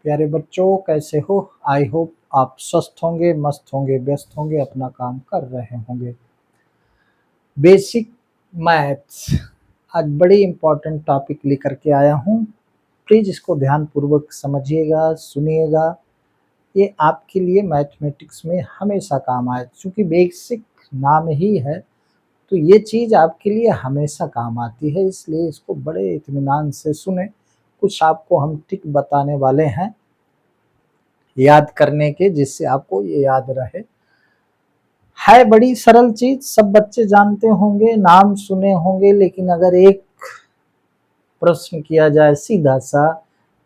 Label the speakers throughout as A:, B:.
A: प्यारे बच्चों, कैसे हो? आई होप आप स्वस्थ होंगे, मस्त होंगे, व्यस्त होंगे, अपना काम कर रहे होंगे। बेसिक मैथ्स आज बड़ी इंपॉर्टेंट टॉपिक लेकर के आया हूँ। प्लीज़ इसको ध्यानपूर्वक समझिएगा, सुनिएगा। ये आपके लिए मैथमेटिक्स में हमेशा काम आए। चूँकि बेसिक नाम ही है तो ये चीज़ आपके लिए हमेशा काम आती है, इसलिए इसको बड़े इत्मीनान से सुने। कुछ आपको हम ट्रिक बताने वाले हैं याद करने के, जिससे आपको ये याद रहे। है बड़ी सरल चीज, सब बच्चे जानते होंगे, नाम सुने होंगे, लेकिन अगर एक प्रश्न किया जाए सीधा सा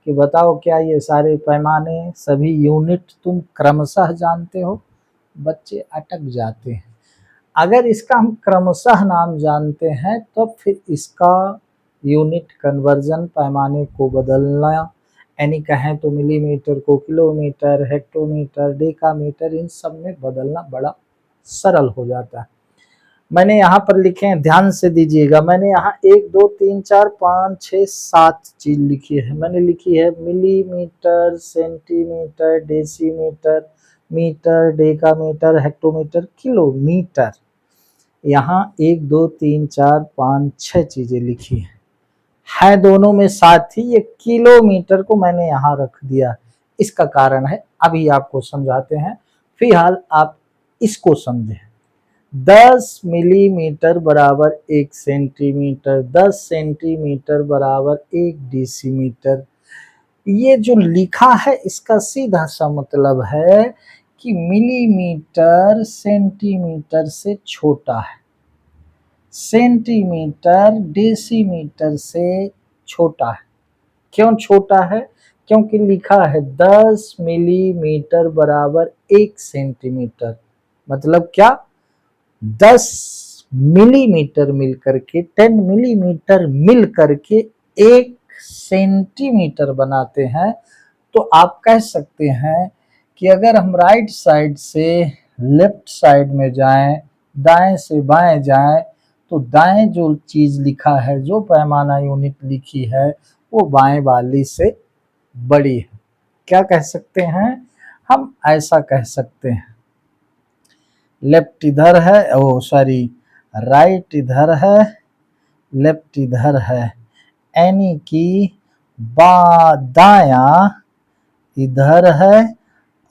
A: कि बताओ क्या ये सारे पैमाने, सभी यूनिट तुम क्रमशः जानते हो, बच्चे अटक जाते हैं। अगर इसका हम क्रमशः नाम जानते हैं तो फिर इसका यूनिट कन्वर्जन, पैमाने को बदलना, यानी कहें तो मिलीमीटर को किलोमीटर, हेक्टोमीटर, डेकामीटर, इन सब में बदलना बड़ा सरल हो जाता है। मैंने यहाँ पर लिखे हैं, ध्यान से दीजिएगा। मैंने यहाँ 1 2 3 4 5 6 7 चीज लिखी है। मैंने लिखी है millimetre, centimetre, decimetre, metre, decametre, hectometre, kilometre. यहाँ 1 2 3 4 5 6 चीजें लिखी है दोनों में। साथ ही ये किलोमीटर को मैंने यहाँ रख दिया। इसका कारण है, अभी आपको समझाते हैं। फिलहाल आप इसको समझें। 10 मिलीमीटर बराबर 1 सेंटीमीटर, 10 सेंटीमीटर बराबर 1 डेसीमीटर। ये जो लिखा है इसका सीधा सा मतलब है कि मिलीमीटर सेंटीमीटर से छोटा है, सेंटीमीटर डेसीमीटर से छोटा है। क्यों छोटा है? क्योंकि लिखा है 10 मिलीमीटर बराबर 1 सेंटीमीटर। मतलब क्या? 10 मिलीमीटर मिल करके, 10 मिलीमीटर मिल करके 1 सेंटीमीटर बनाते हैं। तो आप कह सकते हैं कि अगर हम राइट साइड से लेफ्ट साइड में जाएं, दाएं से बाएं जाएं, तो दाएं जो चीज लिखा है, जो पैमाना यूनिट लिखी है, वो बाएं वाली से बड़ी है। क्या कह सकते हैं हम? ऐसा कह सकते हैं। लेफ्ट इधर है, ओ सॉरी, राइट इधर है, लेफ्ट इधर है, यानी कि दाया इधर है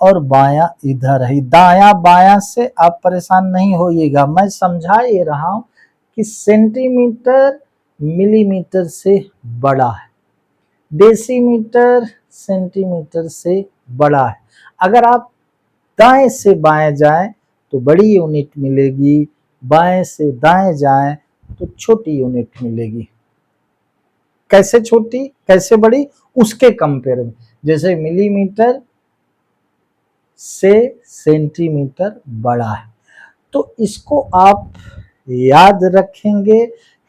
A: और बायां इधर है। दाया बायां से आप परेशान नहीं होइएगा, मैं समझा ये रहा हूं कि सेंटीमीटर मिलीमीटर से बड़ा है, डेसीमीटर सेंटीमीटर से बड़ा है। अगर आप दाएं से बाएं जाएं तो बड़ी यूनिट मिलेगी, बाएं से दाएं जाएं तो छोटी यूनिट मिलेगी। कैसे छोटी, कैसे बड़ी? उसके कंपेयर में। जैसे मिलीमीटर से सेंटीमीटर बड़ा है, तो इसको आप याद रखेंगे।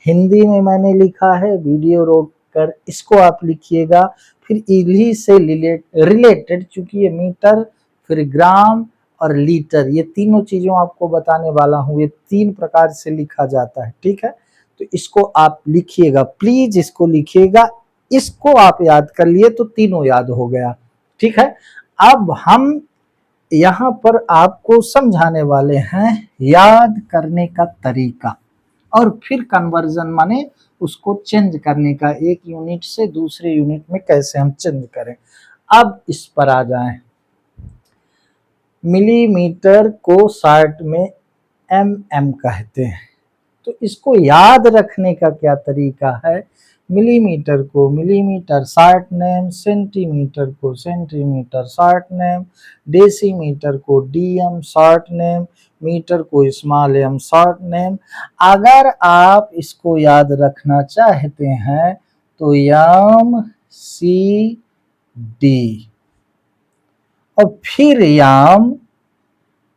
A: हिंदी में मैंने लिखा है, वीडियो रोक कर इसको आप लिखिएगा। फिर इन्हीं से रिलेटेड, चूंकि ये मीटर, फिर ग्राम और लीटर, ये तीनों चीजों आपको बताने वाला हूँ। ये 3 प्रकार से लिखा जाता है, ठीक है? तो इसको आप लिखिएगा, प्लीज इसको लिखिएगा। इसको आप याद कर लिए तो तीनों याद हो गया, ठीक है? अब हम यहाँ पर आपको समझाने वाले हैं याद करने का तरीका, और फिर कन्वर्जन माने उसको चेंज करने का, एक यूनिट से दूसरे यूनिट में कैसे हम चेंज करें। अब इस पर आ जाएं। मिलीमीटर को शॉर्ट में एम कहते हैं। तो इसको याद रखने का क्या तरीका है? मिलीमीटर को मिलीमीटर शॉर्ट नेम, सेंटीमीटर को सेंटीमीटर शॉर्ट नेम, डेसीमीटर को डीएम शॉर्ट नेम, मीटर को स्मॉल एम शॉर्ट नेम। अगर आप इसको याद रखना चाहते हैं तो एम सी डी, और फिर एम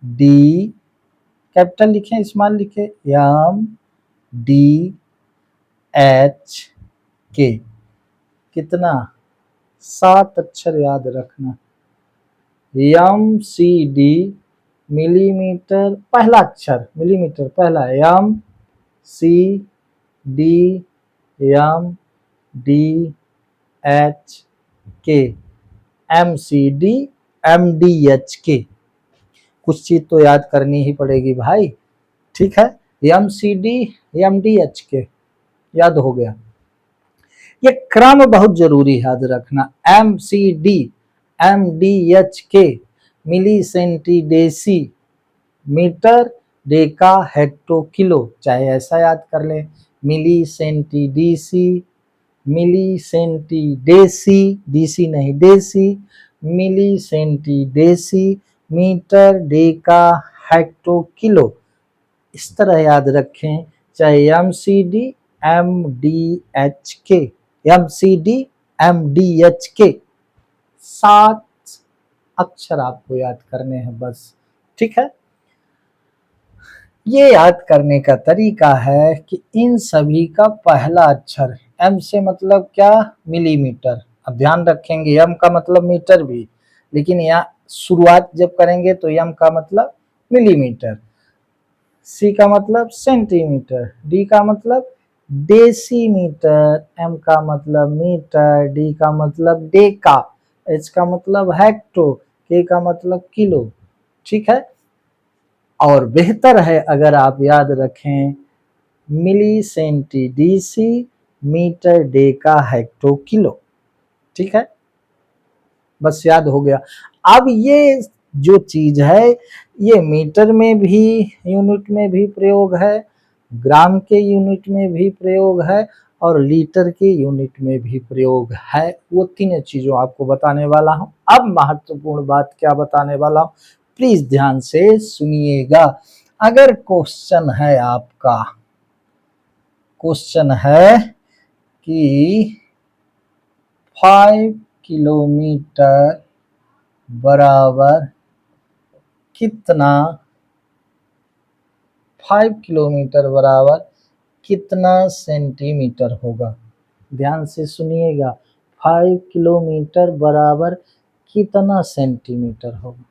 A: डी, कैपिटल लिखें स्मॉल लिखें, एम डी एच के। कितना? 7 अक्षर याद रखना। एम सी डी, मिलीमीटर पहला अक्षर, मिलीमीटर पहला, M C D, M D H K. MCD MDHK, कुछ चीज तो याद करनी ही पड़ेगी भाई, ठीक है। MCD MDHK याद हो गया। ये क्रम बहुत जरूरी याद रखना। MCD MDHK मिली सेंटीडेसी मीटर डेका हेक्टो किलो, चाहे ऐसा याद कर ले, मिली सेंटीडेसी, मिली सेंटीडेसी, डीसी नहीं डेसी, मिली सेंटीडेसी मीटर डेका हेक्टो किलो, इस तरह याद रखें। चाहे MCD MDHK, MCD MDHK 7 अक्षर आपको याद करने हैं बस, ठीक है। ये याद करने का तरीका है कि इन सभी का पहला अक्षर, M से मतलब क्या, मिलीमीटर। अब ध्यान रखेंगे M का मतलब मीटर भी, लेकिन यहाँ शुरुआत जब करेंगे तो M का मतलब मिलीमीटर, C का मतलब सेंटीमीटर, D का मतलब डेसीमीटर, M का मतलब मीटर, D का मतलब डेका, H का मतलब हेक्टो, K का मतलब किलो, ठीक है। और बेहतर है अगर आप याद रखें मिली सेंटीडीसी मीटर डेका हेक्टो किलो, ठीक है, बस याद हो गया। अब ये जो चीज है ये मीटर में भी यूनिट में भी प्रयोग है, ग्राम के यूनिट में भी प्रयोग है और लीटर के यूनिट में भी प्रयोग है। वो तीनों चीजों आपको बताने वाला हूं। अब महत्वपूर्ण बात क्या बताने वाला हूं, प्लीज ध्यान से सुनिएगा। अगर क्वेश्चन है आपका, क्वेश्चन है कि 5 किलोमीटर बराबर कितना, 5 किलोमीटर बराबर कितना सेंटीमीटर होगा, ध्यान से सुनिएगा। 5 किलोमीटर बराबर कितना सेंटीमीटर होगा,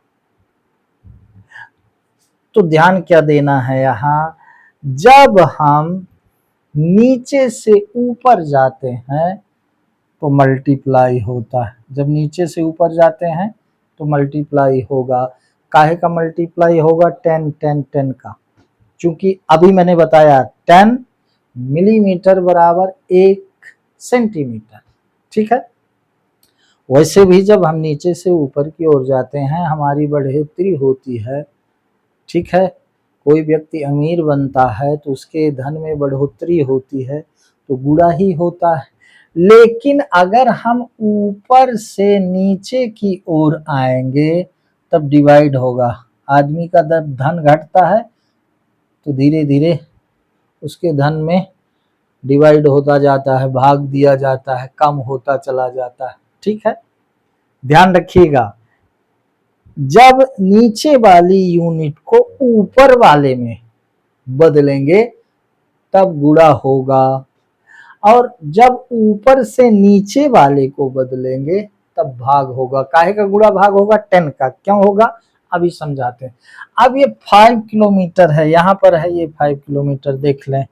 A: तो ध्यान क्या देना है यहाँ, जब हम नीचे से ऊपर जाते हैं तो मल्टीप्लाई होता है, जब नीचे से ऊपर जाते हैं तो मल्टीप्लाई होगा। काहे का मल्टीप्लाई होगा, 10 10 10 का, क्योंकि अभी मैंने बताया 10 मिलीमीटर बराबर 1 सेंटीमीटर, ठीक है। वैसे भी जब हम नीचे से ऊपर की ओर जाते हैं हमारी बढ़ोतरी होती है, ठीक है। कोई व्यक्ति अमीर बनता है तो उसके धन में बढ़ोतरी होती है तो गुणा ही होता है, लेकिन अगर हम ऊपर से नीचे की ओर आएंगे तब डिवाइड होगा। आदमी का जब धन घटता है तो धीरे धीरे उसके धन में डिवाइड होता जाता है, भाग दिया जाता है, कम होता चला जाता है, ठीक है। ध्यान रखिएगा, जब नीचे वाली यूनिट को ऊपर वाले में बदलेंगे तब गुणा होगा, और जब ऊपर से नीचे वाले को बदलेंगे तब भाग होगा। काहे का गुणा भाग होगा, 10 का, क्यों होगा अभी समझाते हैं। अब ये 5 किलोमीटर है, यहाँ पर है ये 5 किलोमीटर, देख लें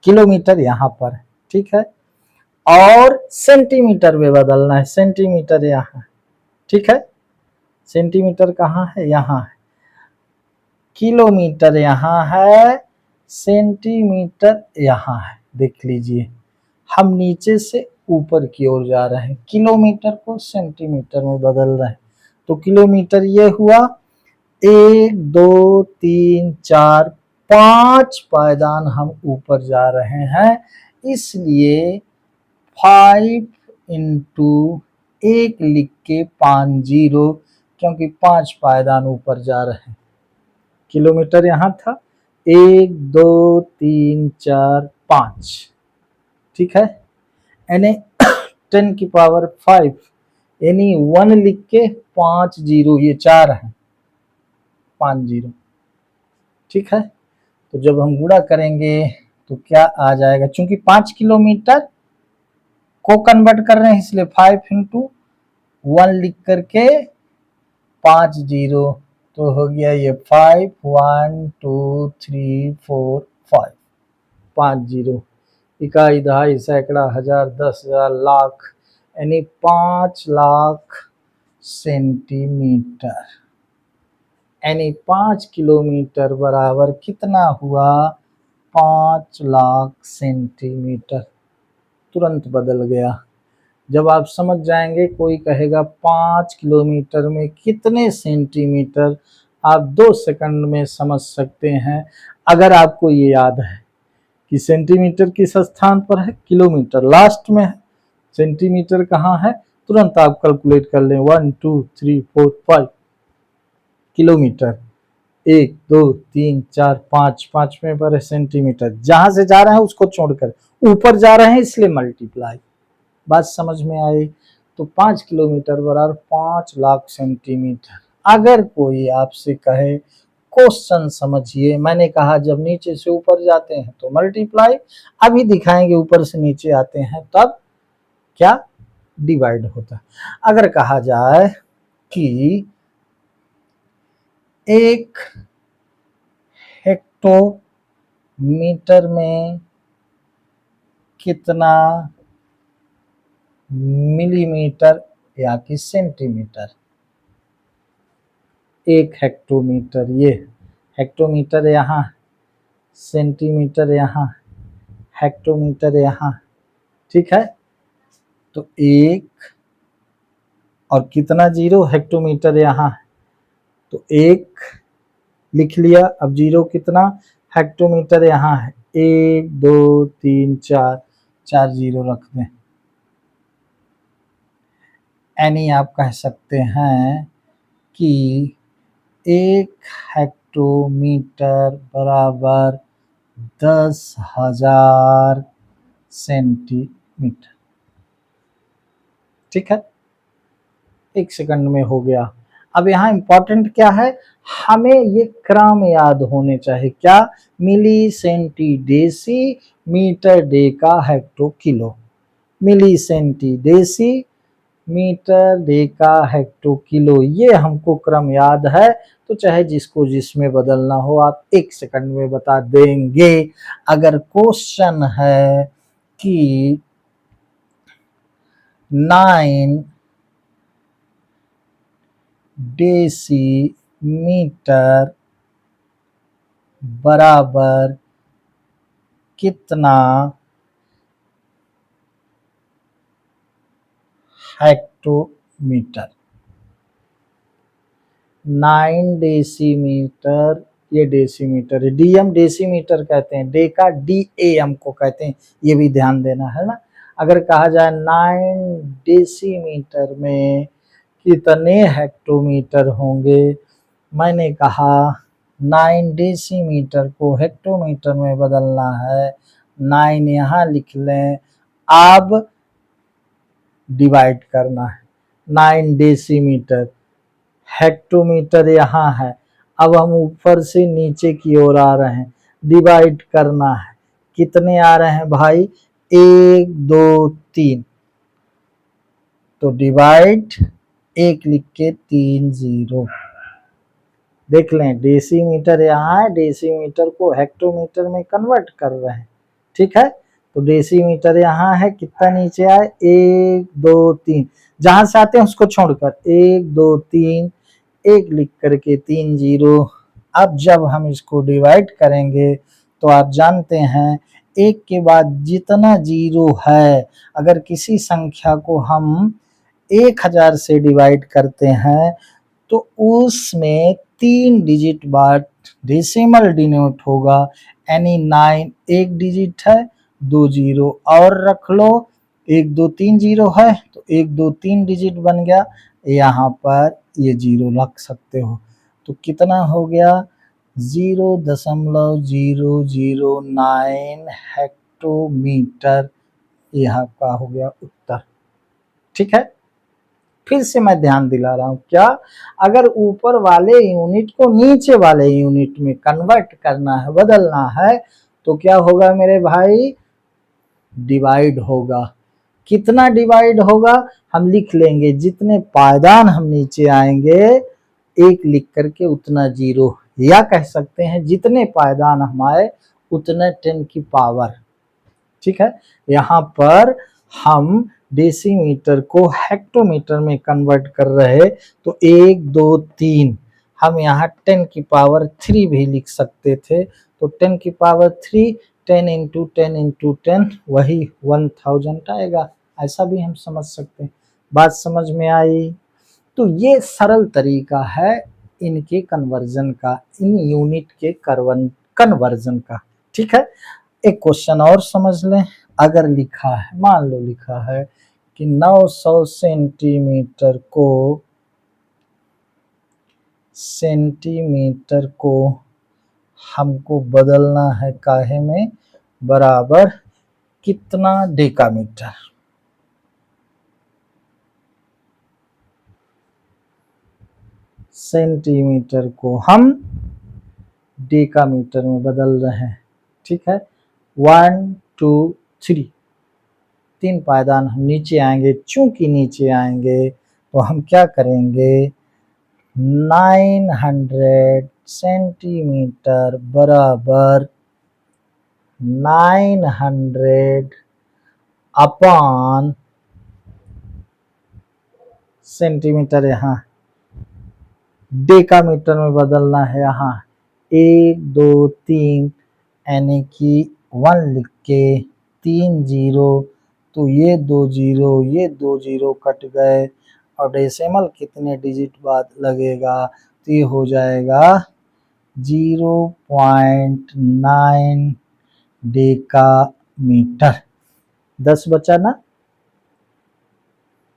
A: किलोमीटर यहाँ पर, ठीक है, और सेंटीमीटर में बदलना है, सेंटीमीटर यहाँ, ठीक है। सेंटीमीटर कहाँ है, यहाँ है, किलोमीटर यहाँ है, सेंटीमीटर यहाँ है। देख लीजिए हम नीचे से ऊपर की ओर जा रहे हैं, किलोमीटर को सेंटीमीटर में बदल रहे हैं, तो किलोमीटर ये हुआ 1 2 3 4 5 पायदान हम ऊपर जा रहे हैं, इसलिए 5 इंटू 1 लिख के 5 जीरो, क्योंकि 5 पायदान ऊपर जा रहे हैं। किलोमीटर यहाँ था 1 2 3 4 5, ठीक है, यानी 10 की पावर 5, यानी 1 लिख के 5 जीरो, ये 4 है, 5 जीरो, ठीक है। तो जब हम गुणा करेंगे तो क्या आ जाएगा, चूंकि 5 किलोमीटर को कन्वर्ट कर रहे हैं इसलिए 5 इंटू 1 लिख करके 5 जीरो, तो हो गया ये 5 1 2 3 4 5, 5 जीरो, इकाई दहाई सैकड़ा हजार दस हजार लाख यानी 5,00,000 सेंटीमीटर, यानी 5 किलोमीटर बराबर कितना हुआ, 5,00,000 सेंटीमीटर। तुरंत बदल गया। जब आप समझ जाएंगे, कोई कहेगा 5 किलोमीटर में कितने सेंटीमीटर, आप 2 सेकंड में समझ सकते हैं। अगर आपको ये याद है कि सेंटीमीटर किस स्थान पर है, किलोमीटर लास्ट में है, सेंटीमीटर कहाँ है, तुरंत आप कैलकुलेट कर लें 1 2 3 4 5 किलोमीटर, 1 2 3 4 5, पांचवें पर है सेंटीमीटर, जहां से जा रहे हैं उसको छोड़कर ऊपर जा रहे हैं इसलिए मल्टीप्लाई। बात समझ में आई। तो 5 किलोमीटर बराबर 5,00,000 सेंटीमीटर। अगर कोई आपसे कहे, क्वेश्चन समझिए, मैंने कहा जब नीचे से ऊपर जाते हैं तो मल्टीप्लाई, अभी दिखाएंगे ऊपर से नीचे आते हैं तब क्या डिवाइड होता है। अगर कहा जाए कि 1 हेक्टोमीटर में कितना मिलीमीटर या कि सेंटीमीटर, 1 हेक्टोमीटर, ये हेक्टोमीटर यहाँ, सेंटीमीटर यहाँ, हेक्टोमीटर यहाँ, ठीक है। तो 1 और कितना जीरो, हेक्टोमीटर यहाँ, तो 1 लिख लिया। अब जीरो कितना, हेक्टोमीटर यहाँ है, 1 2 3 4, 4 जीरो रख दें। यानी आप कह सकते हैं कि 1 हेक्टोमीटर बराबर 10,000 सेंटीमीटर, ठीक है। 1 सेकंड में हो गया। अब यहाँ इंपॉर्टेंट क्या है, हमें ये क्रम याद होने चाहिए, क्या, milli centi deci metre deca hecto kilo, milli centi deci metre deca hecto kilo, ये हमको क्रम याद है। तो चाहे जिसको जिसमें बदलना हो आप 1 सेकंड में बता देंगे। अगर क्वेश्चन है कि 9 डेसीमीटर बराबर कितना हेक्टोमीटर, 9 डेसीमीटर, ये डेसीमीटर है, डीएम डेसीमीटर कहते हैं, डेका डीएम को कहते हैं, ये भी ध्यान देना है ना। अगर कहा जाए 9 डेसीमीटर में कितने हेक्टोमीटर होंगे, मैंने कहा 9 डेसीमीटर को हेक्टोमीटर में बदलना है, 9 यहाँ लिख लें, अब डिवाइड करना है, 9 डेसीमीटर, हेक्टोमीटर यहाँ है, अब हम ऊपर से नीचे की ओर आ रहे हैं, डिवाइड करना है, कितने आ रहे हैं भाई, 1 2 3, तो डिवाइड 1 लिख के 3 जीरो, देख लें डेसीमीटर यहाँ है, डेसीमीटर को हेक्टोमीटर में कन्वर्ट कर रहे हैं, ठीक है। तो डेसीमीटर यहाँ है, कितना नीचे आए, 1 2 3, जहां से आते हैं उसको छोड़कर 1 2 3, 1 लिख करके 3 जीरो। अब जब हम इसको डिवाइड करेंगे तो आप जानते हैं 1 के बाद जितना जीरो है, अगर किसी संख्या को हम 1000 से डिवाइड करते हैं तो उसमें 3 डिजिट बाद डेसिमल डिनोट होगा, यानी 9 1 डिजिट है, 2 जीरो और रख लो, 1 2 3 जीरो है तो 1 2 3 डिजिट बन गया, यहाँ पर ये जीरो रख सकते हो। तो कितना हो गया, 0.009 हेक्टोमीटर, यहाँ का हो गया उत्तर, ठीक है। फिर से मैं ध्यान दिला रहा हूं, क्या, अगर ऊपर वाले यूनिट को नीचे वाले यूनिट में कन्वर्ट करना है, बदलना है, तो क्या होगा मेरे भाई, डिवाइड होगा। कितना डिवाइड होगा हम लिख लेंगे, जितने पायदान हम नीचे आएंगे 1 लिख करके उतना जीरो, या कह सकते हैं जितने पायदान हम आए उतने 10 की पावर, ठीक है। यहाँ पर हम डेसीमीटर को हेक्टोमीटर में कन्वर्ट कर रहे तो 1 2 3 हम यहाँ 10⁻³ भी लिख सकते थे। तो 10⁻³ 10 इंटू 10 इंटू 10 वही 1000 आएगा। ऐसा भी हम समझ सकते हैं। बात समझ में आई? तो ये सरल तरीका है इनके कन्वर्जन का, इन यूनिट के कन्वर्जन का। ठीक है, एक क्वेश्चन और समझ लें। अगर लिखा है, मान लो लिखा है कि 900 सेंटीमीटर को हमको बदलना है काहे में, बराबर कितना डेकामीटर। सेंटीमीटर को हम डेकामीटर में बदल रहे हैं। ठीक है, 1 2 3 3 पायदान हम नीचे आएंगे। चूंकि नीचे आएंगे तो हम क्या करेंगे, 900 सेंटीमीटर बराबर 900 अपॉन सेंटीमीटर, यहाँ डेकामीटर में बदलना है। यहाँ 1 2 3 यानी कि 1 लिख के 3 0, तो ये 2 0 कट गए और डेसिमल कितने डिजिट बाद लगेगा, तो ये हो जाएगा 0.9 डेकामीटर। 10 बचा ना,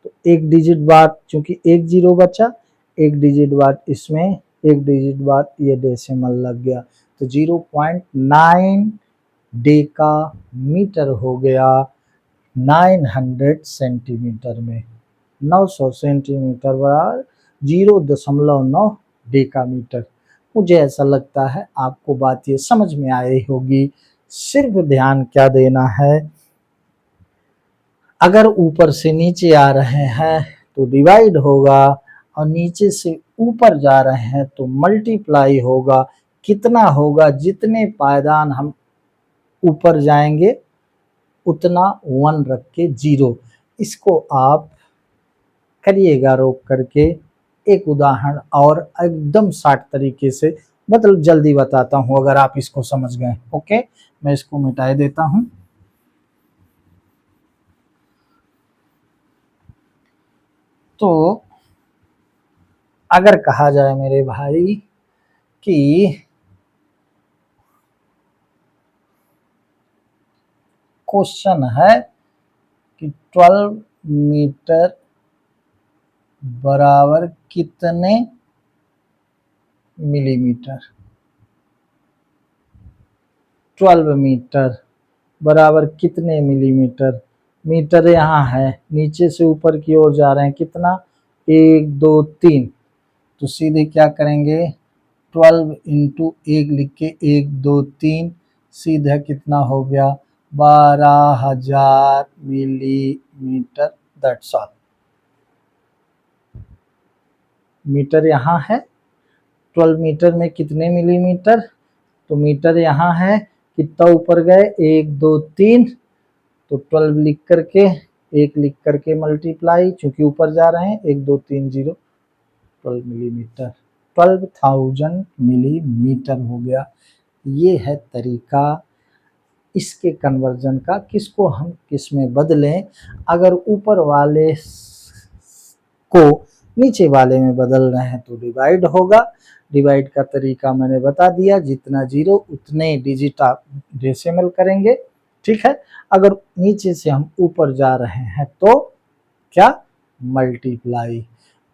A: तो एक डिजिट बाद, चूंकि 1 0 बचा, एक डिजिट बाद इसमें, एक डिजिट बाद ये डेसिमल लग गया, तो 0.9 डेकामीटर हो गया 900 सेंटीमीटर में। 900 सेंटीमीटर बराबर 0.9 डेकामीटर। मुझे ऐसा लगता है आपको बात ये समझ में आई होगी। सिर्फ ध्यान क्या देना है, अगर ऊपर से नीचे आ रहे हैं तो डिवाइड होगा और नीचे से ऊपर जा रहे हैं तो मल्टीप्लाई होगा। कितना होगा, जितने पायदान हम ऊपर जाएंगे उतना 1 रख के 0। इसको आप करिएगा रोक करके। एक उदाहरण और एकदम शार्ट तरीके से, मतलब जल्दी बताता हूं, अगर आप इसको समझ गए। ओके, मैं इसको मिटा देता हूं। तो अगर कहा जाए मेरे भाई कि क्वेश्चन है कि 12 मीटर बराबर कितने मिलीमीटर, 12 मीटर बराबर कितने मिलीमीटर। मीटर यहाँ है, नीचे से ऊपर की ओर जा रहे हैं, कितना, 1 2 3, तो सीधे क्या करेंगे, 12 इंटू 1 लिख के 1 2 3, सीधा कितना हो गया, 12,000 मिलीमीटर। That's all. मीटर यहाँ है, 12 मीटर में कितने मिलीमीटर, तो मीटर यहाँ है, कितना ऊपर गए, 1 2 3, तो 12 लिख करके, 1 लिख करके मल्टीप्लाई, चूंकि ऊपर जा रहे हैं, 1 2 3 0, 12 मिलीमीटर, 12,000 मिलीमीटर हो गया। ये है तरीका इसके कन्वर्जन का, किसको हम किस में बदलें। अगर ऊपर वाले को नीचे वाले में बदल रहे हैं तो डिवाइड होगा। डिवाइड का तरीका मैंने बता दिया, जितना 0 उतने डिजिट आप डेसिमल करेंगे। ठीक है, अगर नीचे से हम ऊपर जा रहे हैं तो क्या, मल्टीप्लाई।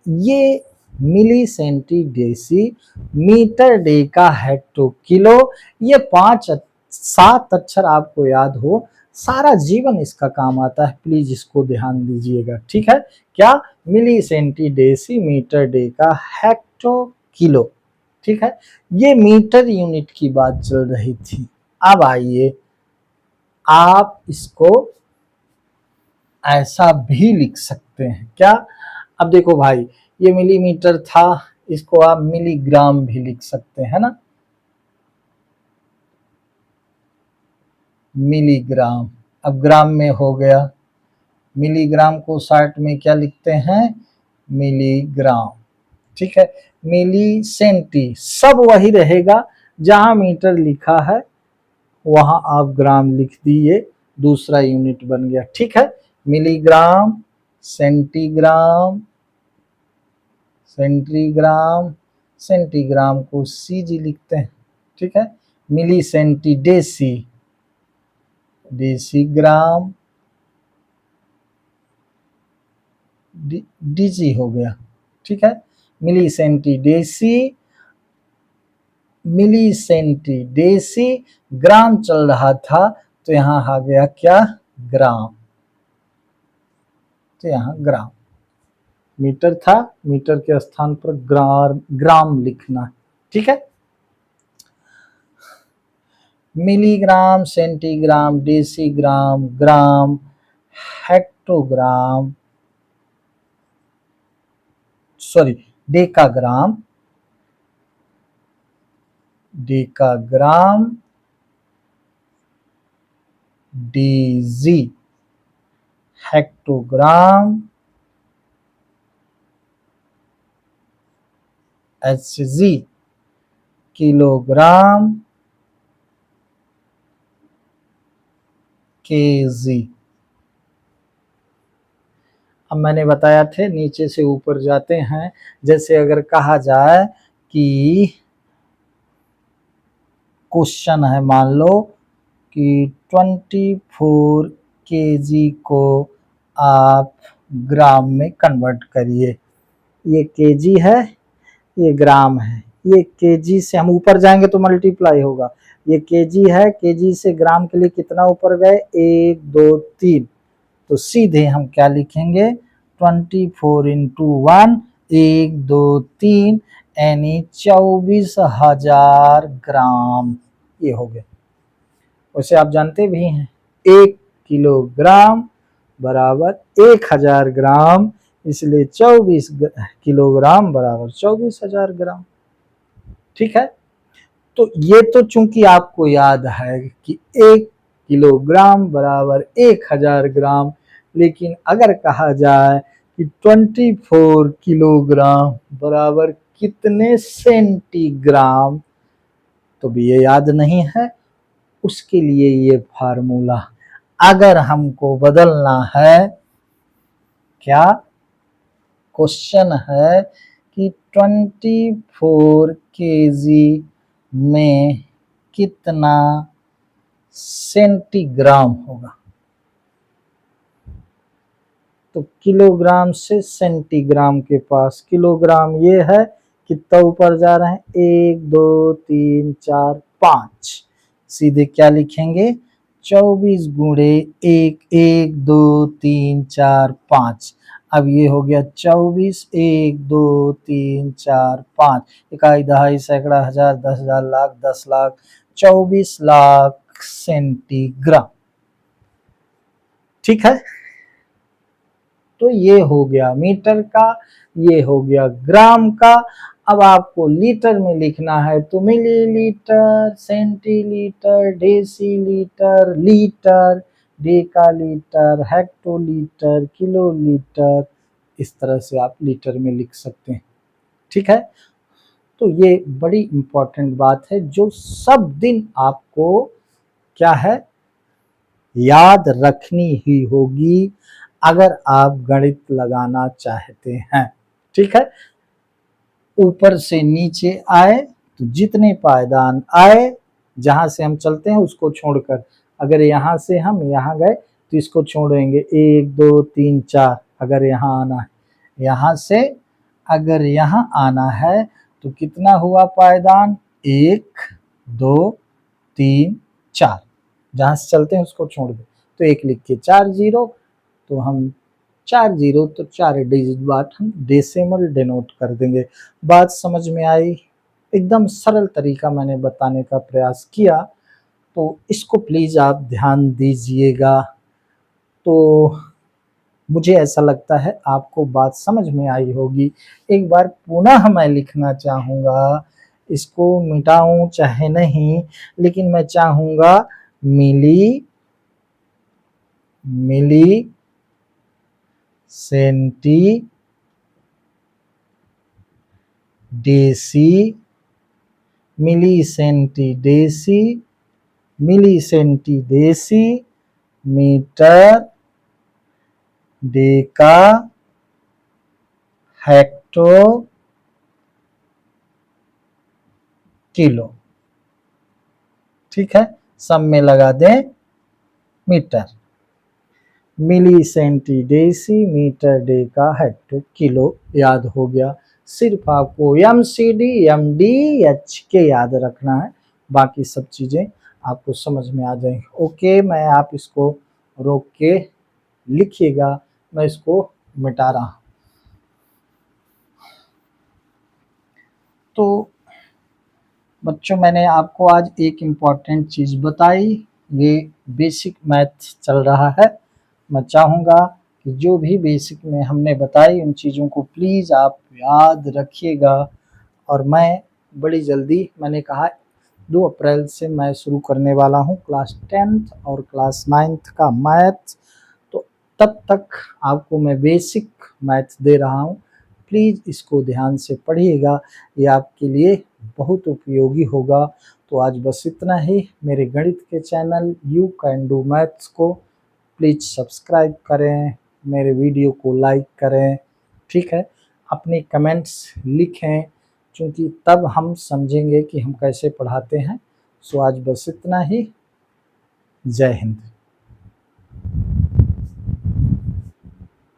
A: ये milli centi deci metre deca hecto kilo, ये 5 7 अक्षर आपको याद हो, सारा जीवन इसका काम आता है। प्लीज इसको ध्यान दीजिएगा। ठीक है, क्या, milli centi deci metre deca hecto kilo. ठीक है, ये मीटर यूनिट की बात चल रही थी। अब आइए आप इसको ऐसा भी लिख सकते हैं, क्या, अब देखो भाई, ये मिलीमीटर था, इसको आप मिलीग्राम भी लिख सकते हैं ना, मिलीग्राम। अब ग्राम में हो गया, मिलीग्राम को शॉर्ट में क्या लिखते हैं, मिलीग्राम। ठीक है, मिली सेंटी सब वही रहेगा, जहां मीटर लिखा है वहां आप ग्राम लिख दिए, दूसरा यूनिट बन गया। ठीक है, मिलीग्राम, सेंटीग्राम, सेंटीग्राम, सेंटीग्राम को सीजी लिखते हैं। ठीक है, मिली सेंटी डेसी, डेसीग्राम, डीजी हो गया। ठीक है, मिली centi deci, milli centi deci, ग्राम चल रहा था तो यहां आ गया क्या, ग्राम। तो यहां ग्राम, मीटर था, मीटर के स्थान पर ग्राम लिखना। ठीक है, milligram, centigram, decigram, gram, hectogram, sorry decagram, decagram, DG, hectogram, HG, kilogram, KG. अब मैंने बताया थे नीचे से ऊपर जाते हैं। जैसे अगर कहा जाए कि क्वेश्चन है, मान लो कि 24 केजी को आप ग्राम में कन्वर्ट करिए। ये केजी है, ये ग्राम है। ये केजी से हम ऊपर जाएंगे तो मल्टीप्लाई होगा। ये केजी है, केजी से ग्राम के लिए कितना ऊपर गए, 1 2 3। तो सीधे हम क्या लिखेंगे, 24 इंटू 1, 1 2 3, यानी 24,000 ग्राम। ये हो गया। वैसे आप जानते भी हैं 1 किलोग्राम बराबर 1000 ग्राम, इसलिए 24 किलोग्राम बराबर 24,000 ग्राम। ठीक है, तो ये तो चूंकि आपको याद है कि 1 किलोग्राम बराबर 1000 ग्राम, लेकिन अगर कहा जाए कि 24 किलोग्राम बराबर कितने सेंटीग्राम, तो भी ये याद नहीं है। उसके लिए ये फार्मूला, अगर हमको बदलना है, क्या क्वेश्चन है कि 24 केजी में कितना सेंटीग्राम होगा, तो किलोग्राम से सेंटीग्राम के पास, किलोग्राम ये है, कितना ऊपर जा रहे हैं, 1 2 3 4 5। सीधे क्या लिखेंगे, 24 गुणे 1, 1 2 3 4 5। अब ये हो गया 24, 1 2 3 4 5, इकाई दहाई सैकड़ा हजार 10,000 लाख 10 लाख 24 लाख सेंटीग्राम। ठीक है, तो ये हो गया मीटर का, ये हो गया ग्राम का। अब आपको लीटर में लिखना है तो millilitre, centilitre, decilitre, litre, decalitre, hectolitre, kilolitre, इस तरह से आप लीटर में लिख सकते हैं। ठीक है, तो ये बड़ी इंपॉर्टेंट बात है जो सब दिन आपको क्या है, याद रखनी ही होगी अगर आप गणित लगाना चाहते हैं। ठीक है, ऊपर से नीचे आए तो जितने पायदान आए, जहां से हम चलते हैं उसको छोड़कर, अगर यहां से हम यहां गए तो इसको छोड़ेंगे, 1 2 3 4। अगर यहां आना है, यहां से अगर यहां आना है तो कितना हुआ पायदान, 1 2 3 4। जहां से चलते हैं उसको छोड़ दे तो 1 लिख के 4 जीरो, तो हम 4 जीरो तो 4 डिजिट बाद हम डेसिमल डिनोट कर देंगे। बात समझ में आई, एकदम सरल तरीका मैंने बताने का प्रयास किया, तो इसको प्लीज आप ध्यान दीजिएगा। तो मुझे ऐसा लगता है आपको बात समझ में आई होगी। एक बार पुनः मैं लिखना चाहूँगा, इसको मिटाऊं चाहे नहीं, लेकिन मैं चाहूँगा milli, milli centi deci, milli centi deci, milli centi deci, metre, deca, hecto, kilo. ठीक है, सब में लगा दें metre. Milli centi deci, metre, deca, hecto, kilo याद हो गया। सिर्फ आपको MCD MDH के याद रखना है, बाकी सब चीजें आपको समझ में आ जाएंगी। ओके, मैं आप इसको रोक के लिखिएगा, मैं इसको मिटा रहा हूं। तो बच्चों, मैंने आपको आज एक इम्पॉर्टेंट चीज़ बताई, ये बेसिक मैथ चल रहा है। मैं चाहूँगा कि जो भी बेसिक में हमने बताई उन चीज़ों को प्लीज़ आप याद रखिएगा। और मैं बड़ी जल्दी, मैंने कहा 2 अप्रैल से मैं शुरू करने वाला हूँ क्लास 10th और क्लास 9th का मैथ। तो तब तक आपको मैं बेसिक मैथ दे रहा हूँ, प्लीज़ इसको ध्यान से पढ़िएगा, ये आपके लिए बहुत उपयोगी होगा। तो आज बस इतना ही। मेरे गणित के channel you can do maths को प्लीज़ सब्सक्राइब करें, मेरे वीडियो को लाइक करें। ठीक है, अपने कमेंट्स लिखें, क्योंकि तब हम समझेंगे कि हम कैसे पढ़ाते हैं। सो आज बस इतना ही। जय हिंद।